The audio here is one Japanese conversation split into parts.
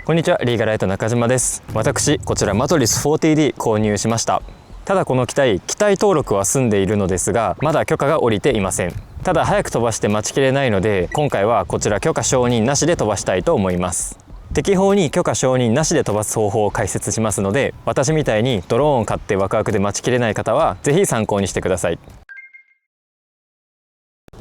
こんにちは、リーガライト中島です。私こちらマトリス 40D 購入しました。ただこの機体登録は済んでいるのですが、まだ許可が下りていません。ただ早く飛ばして待ちきれないので、今回はこちら許可承認なしで飛ばしたいと思います。適法に許可承認なしで飛ばす方法を解説しますので、私みたいにドローンを買ってワクワクで待ちきれない方は是非参考にしてください。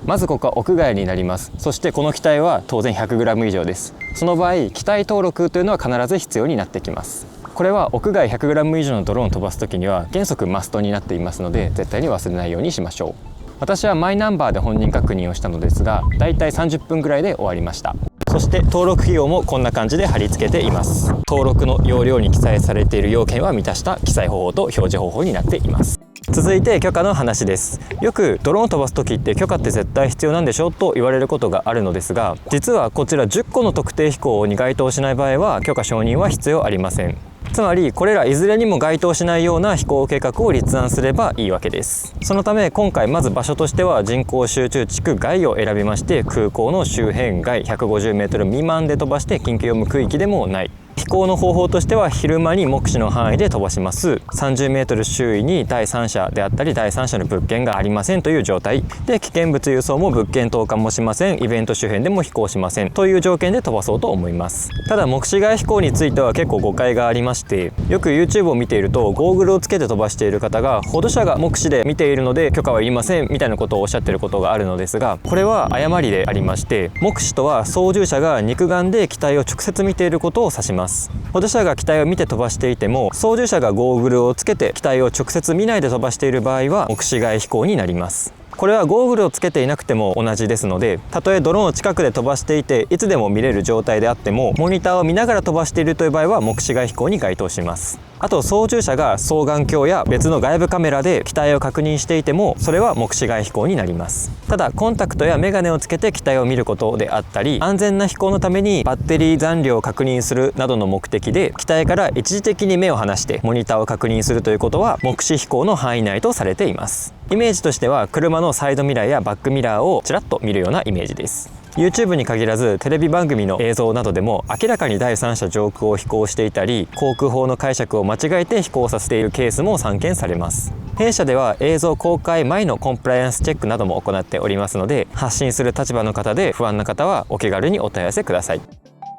まずここは屋外になります。そしてこの機体は当然 100g 以上です。その場合機体登録というのは必ず必要になってきます。これは屋外 100g 以上のドローンを飛ばす時には原則マストになっていますので、絶対に忘れないようにしましょう。私はマイナンバーで本人確認をしたのですが、だいたい30分ぐらいで終わりました。そして登録費用もこんな感じで貼り付けています。登録の要領に記載されている要件は満たした記載方法と表示方法になっています。続いて許可の話です。よくドローンを飛ばす時って許可って絶対必要なんでしょと言われることがあるのですが、実はこちら10個の特定飛行に該当しない場合は許可承認は必要ありません。つまりこれらいずれにも該当しないような飛行計画を立案すればいいわけです。そのため今回まず場所としては人口集中地区外を選びまして、空港の周辺外 150m 未満で飛ばして緊急用務区域でもない。飛行の方法としては昼間に目視の範囲で飛ばします。30m 周囲に第三者であったり第三者の物件がありませんという状態で、危険物輸送も物件投下もしません、イベント周辺でも飛行しませんという条件で飛ばそうと思います。ただ目視外飛行については結構誤解がありまして、よく YouTube を見ているとゴーグルをつけて飛ばしている方が、保土者が目視で見ているので許可はいりませんみたいなことをおっしゃっていることがあるのですが、これは誤りでありまして、目視とは操縦者が肉眼で機体を直接見ていることを指します。保土者が機体を見て飛ばしていても、操縦者がゴーグルをつけて機体を直接見ないで飛ばしている場合は目視外飛行になります。これはゴーグルをつけていなくても同じですので、たとえドローンを近くで飛ばしていていつでも見れる状態であっても、モニターを見ながら飛ばしているという場合は目視外飛行に該当します。あと操縦者が双眼鏡や別の外部カメラで機体を確認していても、それは目視外飛行になります。ただコンタクトやメガネをつけて機体を見ることであったり、安全な飛行のためにバッテリー残量を確認するなどの目的で機体から一時的に目を離してモニターを確認するということは目視飛行の範囲内とされています。イメージとしては車のサイドミラーやバックミラーをちらっと見るようなイメージです。 YouTube に限らずテレビ番組の映像などでも明らかに第三者上空を飛行していたり、航空法の解釈を間違えて飛行させているケースも散見されます。弊社では映像公開前のコンプライアンスチェックなども行っておりますので、発信する立場の方で不安な方はお気軽にお問い合わせください。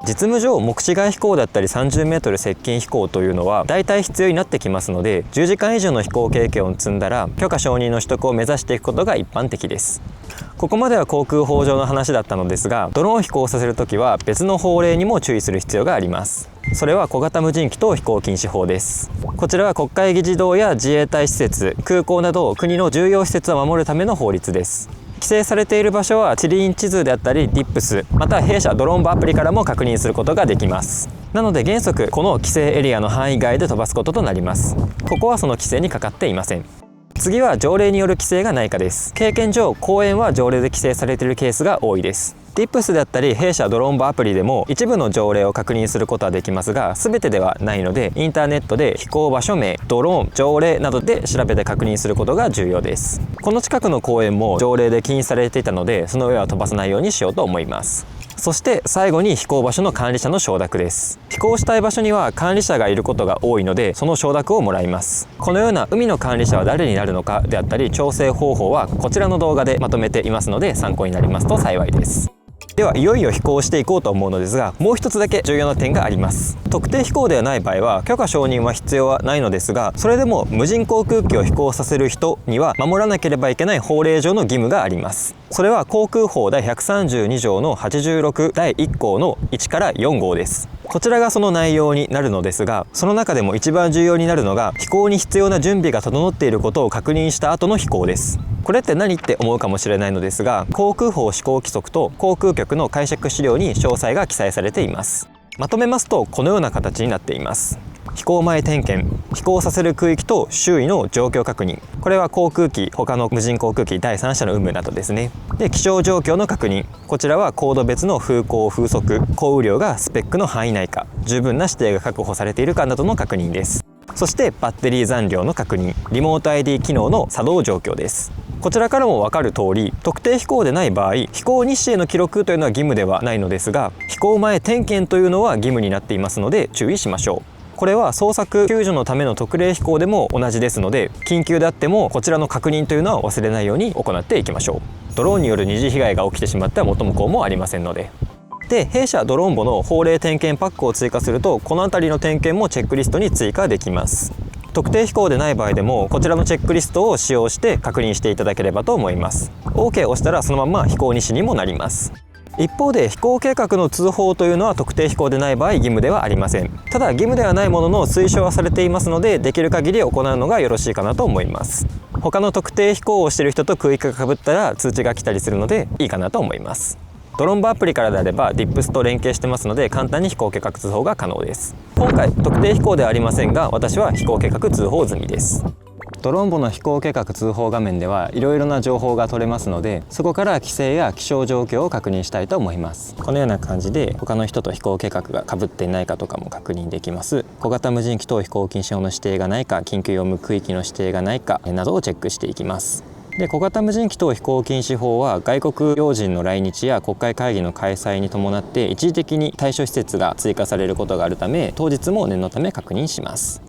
実務上目視外飛行だったり 30m 接近飛行というのは大体必要になってきますので、10時間以上の飛行経験を積んだら許可承認の取得を目指していくことが一般的です。ここまでは航空法上の話だったのですが、ドローンを飛行させるときは別の法令にも注意する必要があります。それは小型無人機等飛行禁止法です。こちらは国会議事堂や自衛隊施設、空港など国の重要施設を守るための法律です。規制されている場所は地理院地図であったり DIPS、 また弊社ドローン部アプリからも確認することができます。なので原則この規制エリアの範囲外で飛ばすこととなります。ここはその規制にかかっていません。次は条例による規制がないかです。経験上公園は条例で規制されているケースが多いです。DIPS であったり弊社ドローン部アプリでも一部の条例を確認することはできますが、全てではないので、インターネットで飛行場所名、ドローン、条例などで調べて確認することが重要です。この近くの公園も条例で禁止されていたので、その上は飛ばさないようにしようと思います。そして最後に飛行場所の管理者の承諾です。飛行したい場所には管理者がいることが多いので、その承諾をもらいます。このような海の管理者は誰になるのかであったり調整方法はこちらの動画でまとめていますので、参考になりますと幸いです。ではいよいよ飛行していこうと思うのですが、もう一つだけ重要な点があります。特定飛行ではない場合は許可承認は必要はないのですが、それでも無人航空機を飛行させる人には守らなければいけない法令上の義務があります。それは航空法第132条の86第1項の1から4号です。こちらがその内容になるのですが、その中でも一番重要になるのが飛行に必要な準備が整っていることを確認した後の飛行です。これって何って思うかもしれないのですが、航空法施行規則と航空局の解釈資料に詳細が記載されています。まとめますとこのような形になっています。飛行前点検、飛行させる区域と周囲の状況確認、これは航空機、他の無人航空機第三者の有無などですね。で、気象状況の確認、こちらは高度別の風向風速、降雨量がスペックの範囲内か、十分な指定が確保されているかなどの確認です。そしてバッテリー残量の確認、リモート ID 機能の作動状況です。こちらからも分かる通り、特定飛行でない場合、飛行日誌への記録というのは義務ではないのですが、飛行前点検というのは義務になっていますので注意しましょう。これは捜索救助のための特例飛行でも同じですので、緊急であってもこちらの確認というのは忘れないように行っていきましょう。ドローンによる二次被害が起きてしまっては元も子もありませんので。で、弊社ドローンボの法令点検パックを追加すると、この辺りの点検もチェックリストに追加できます。特定飛行でない場合でもこちらのチェックリストを使用して確認していただければと思います。 OK を押したらそのまま飛行日誌にもなります。一方で飛行計画の通報というのは特定飛行でない場合義務ではありません。ただ義務ではないものの推奨はされていますので、できる限り行うのがよろしいかなと思います。他の特定飛行をしている人と空域が被ったら通知が来たりするのでいいかなと思います。ドローンバアプリからであれば DIPS と連携してますので簡単に飛行計画通報が可能です。今回特定飛行ではありませんが、私は飛行計画通報済みです。ドローンボの飛行計画通報画面ではいろいろな情報が取れますので、そこから規制や気象状況を確認したいと思います。このような感じで他の人と飛行計画が被っていないかとかも確認できます。小型無人機等飛行禁止法の指定がないか、緊急用務区域の指定がないかなどをチェックしていきます。で、小型無人機等飛行禁止法は外国要人の来日や国会会議の開催に伴って一時的に対処施設が追加されることがあるため、当日も念のため確認します。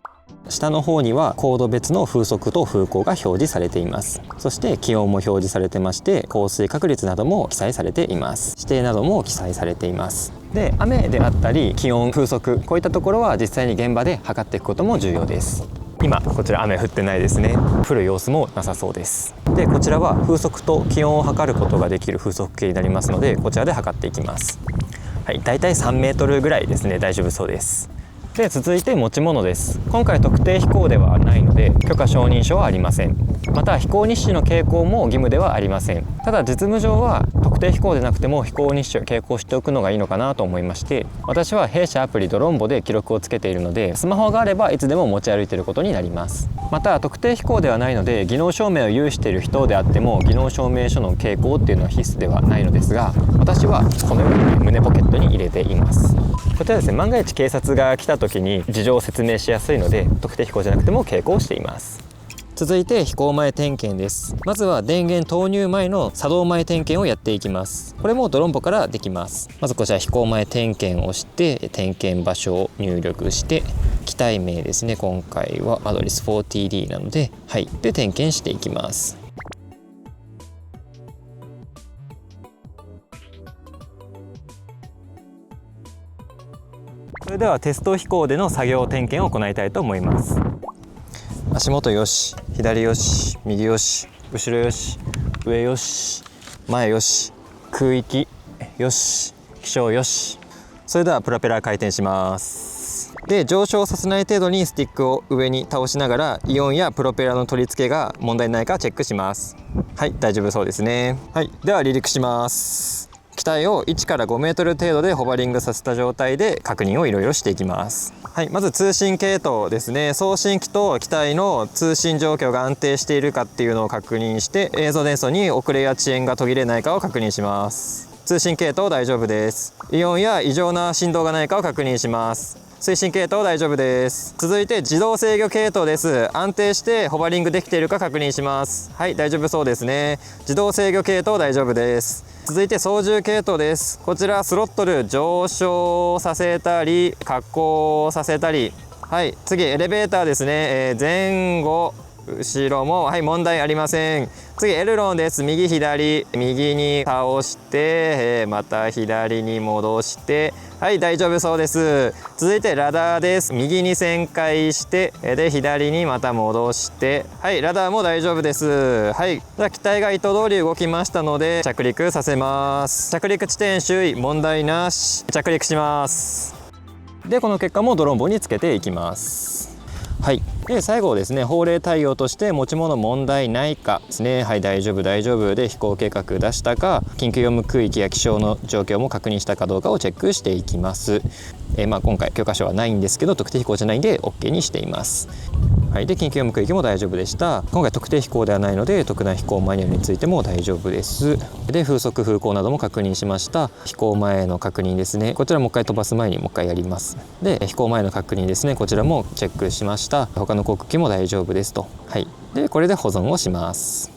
下の方には高度別の風速と風向が表示されています。そして気温も表示されてまして、降水確率なども記載されています。指定なども記載されています。で、雨であったり気温、風速、こういったところは実際に現場で測っていくことも重要です。今こちら雨降ってないですね。降る様子もなさそうです。で、こちらは風速と気温を測ることができる風速計になりますので、こちらで測っていきます。はい、だいたい3メートルぐらいですね。大丈夫そうです。で、続いて持ち物です。今回特定飛行ではないので許可承認書はありません。また飛行日誌の携行も義務ではありません。ただ実務上は特定飛行でなくても飛行日誌を携行しておくのがいいのかなと思いまして、私は弊社アプリドロンボで記録をつけているので、スマホがあればいつでも持ち歩いていることになります。また特定飛行ではないので技能証明を有している人であっても技能証明書の携行っていうのは必須ではないのですが、私はこのように胸ポケットに入れています。こちらですね、万が一警察が来た時に事情を説明しやすいので特定飛行じゃなくても携行しています。続いて飛行前点検です。まずは電源投入前の作動前点検をやっていきます。これもドロンボからできます。まずこちら飛行前点検をして点検場所を入力して、機体名ですね、今回はアドレス 40D なので、はい、で点検していきます。それではテスト飛行での作業点検を行いたいと思います。足元よし、左よし、右よし、後ろよし、上よし、前よし、空域よし、気象よし。それではプロペラ回転します。で、上昇させない程度にスティックを上に倒しながらイオンやプロペラの取り付けが問題ないかチェックします。はい、大丈夫そうですね。はい、では離陸します。機体を1から5メートル程度でホバリングさせた状態で確認をいろいろしていきます。はい、まず通信系統ですね。送信機と機体の通信状況が安定しているかっていうのを確認して、映像伝送に遅れや遅延が途切れないかを確認します。通信系統大丈夫です。イオンや異常な振動がないかを確認します。推進系統大丈夫です。続いて自動制御系統です。安定してホバリングできているか確認します。はい、大丈夫そうですね。自動制御系統大丈夫です。続いて操縦系統です。こちらスロットル上昇させたり下降させたり、はい、次エレベーターですね、前後後ろもはい問題ありません。次エルロンです。右左右に倒して、また左に戻して、はい大丈夫そうです。続いてラダーです。右に旋回してで左にまた戻して、はいラダーも大丈夫です。はい、じゃあ機体が意図通り動きましたので着陸させます。着陸地点周囲問題なし、着陸します。でこの結果もドローンボにつけていきます。はい、で最後ですね、法令対応として持ち物問題ないかですね。はい大丈夫大丈夫で飛行計画出したか、緊急用務区域や気象の状況も確認したかどうかをチェックしていきます。今回許可証はないんですけど特定飛行じゃないんで OK にしています。はい、で緊急用務区域も大丈夫でした。今回特定飛行ではないので特内飛行マニュアルについても大丈夫です。で風速風向なども確認しました。飛行前の確認ですね、こちらもう一回飛ばす前にもう一回やります。で飛行前の確認ですね、こちらもチェックしました。他の航空機も大丈夫ですと。はい、でこれで保存をします。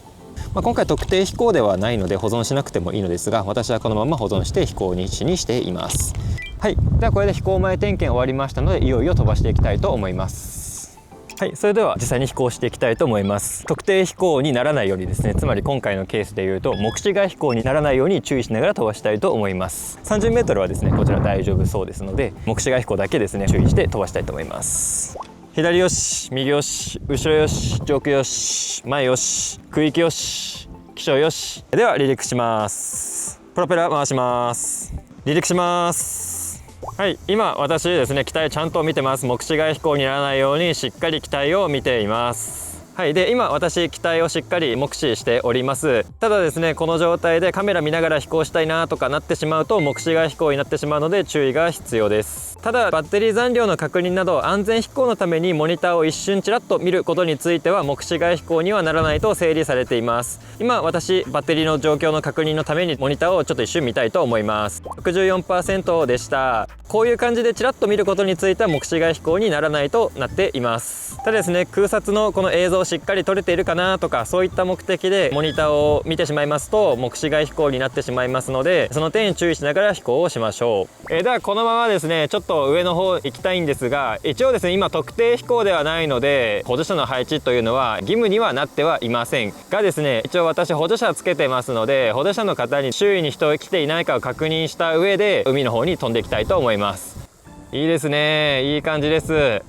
今回特定飛行ではないので保存しなくてもいいのですが、私はこのまま保存して飛行日誌にしています。はい、ではこれで飛行前点検終わりましたので、いよいよ飛ばしていきたいと思います。はい、それでは実際に飛行していきたいと思います。特定飛行にならないようにですね、つまり今回のケースでいうと目視外飛行にならないように注意しながら飛ばしたいと思います。30メートルはですねこちら大丈夫そうですので、目視外飛行だけですね注意して飛ばしたいと思います。左よし、右よし、後ろよし、上空よし、前よし、空域よし、気象よし。では離陸します。プロペラ回します。離陸します。はい、今私ですね機体ちゃんと見てます。目視外飛行にならないようにしっかり機体を見ています。はい、で今私機体をしっかり目視しております。ただですねこの状態でカメラ見ながら飛行したいなとかなってしまうと目視外飛行になってしまうので注意が必要です。ただバッテリー残量の確認など安全飛行のためにモニターを一瞬ちらっと見ることについては目視外飛行にはならないと整理されています。今私バッテリーの状況の確認のためにモニターをちょっと一瞬見たいと思います。 64% でした。こういう感じでちらっと見ることについては目視外飛行にならないとなっています。ただですね空撮のこの映像をしっかり撮れているかなとかそういった目的でモニターを見てしまいますと目視外飛行になってしまいますので、その点に注意しながら飛行をしましょう。ではこのままですねちょっと上の方行きたいんですが、一応ですね今特定飛行ではないので補助者の配置というのは義務にはなってはいませんがですね、一応私補助者つけてますので、補助者の方に周囲に人が来ていないかを確認した上で海の方に飛んでいきたいと思います。いいですね、いい感じです。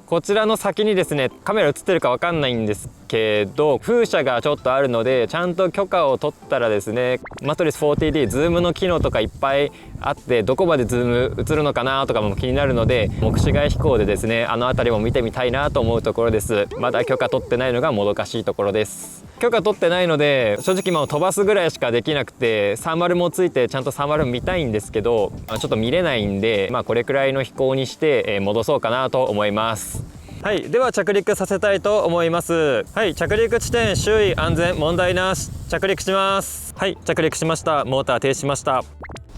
こちらの先にですねカメラ映ってるかわかんないんですけど、風車がちょっとあるのでちゃんと許可を取ったらですね、マトリス 4TD ズームの機能とかいっぱいあってどこまでズーム映るのかなとかも気になるので、目視外飛行でですねあの辺りも見てみたいなと思うところです。まだ許可取ってないのがもどかしいところです。許可取ってないので正直もう飛ばすぐらいしかできなくて、30もついてちゃんと30見たいんですけどちょっと見れないんで、これくらいの飛行にして戻そうかなと思います。はい、では着陸させたいと思います。はい、着陸地点周囲安全問題なし。着陸します。はい、着陸しました。モーター停止しました。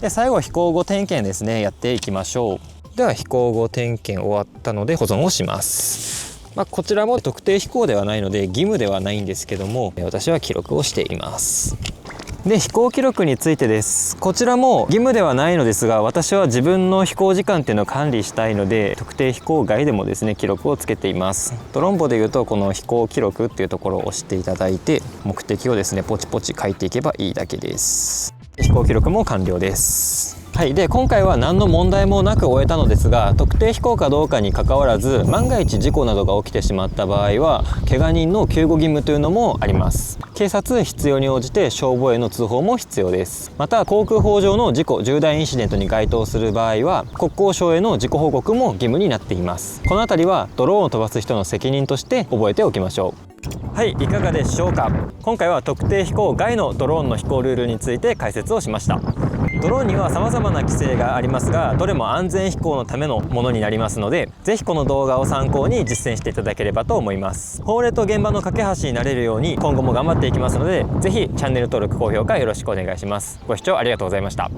で最後飛行後点検ですねやっていきましょう。では飛行後点検終わったので保存をします。こちらも特定飛行ではないので義務ではないんですけども、私は記録をしています。で飛行記録についてです。こちらも義務ではないのですが、私は自分の飛行時間っていうのを管理したいので特定飛行外でもですね記録をつけています。トロンボでいうとこの飛行記録っていうところを押していただいて目的をですねポチポチ書いていけばいいだけです。飛行記録も完了です。はい、で今回は何の問題もなく終えたのですが、特定飛行かどうかにかかわらず万が一事故などが起きてしまった場合は怪我人の救護義務というのもあります。警察必要に応じて消防への通報も必要です。また航空法上の事故重大インシデントに該当する場合は国交省への事故報告も義務になっています。この辺りはドローンを飛ばす人の責任として覚えておきましょう。はい、いかがでしょうか。今回は特定飛行外のドローンの飛行ルールについて解説をしました。ドローンには様々な規制がありますが、どれも安全飛行のためのものになりますので、ぜひこの動画を参考に実践していただければと思います。法令と現場の架け橋になれるように今後も頑張っていきますので、ぜひチャンネル登録高評価よろしくお願いします。ご視聴ありがとうございました。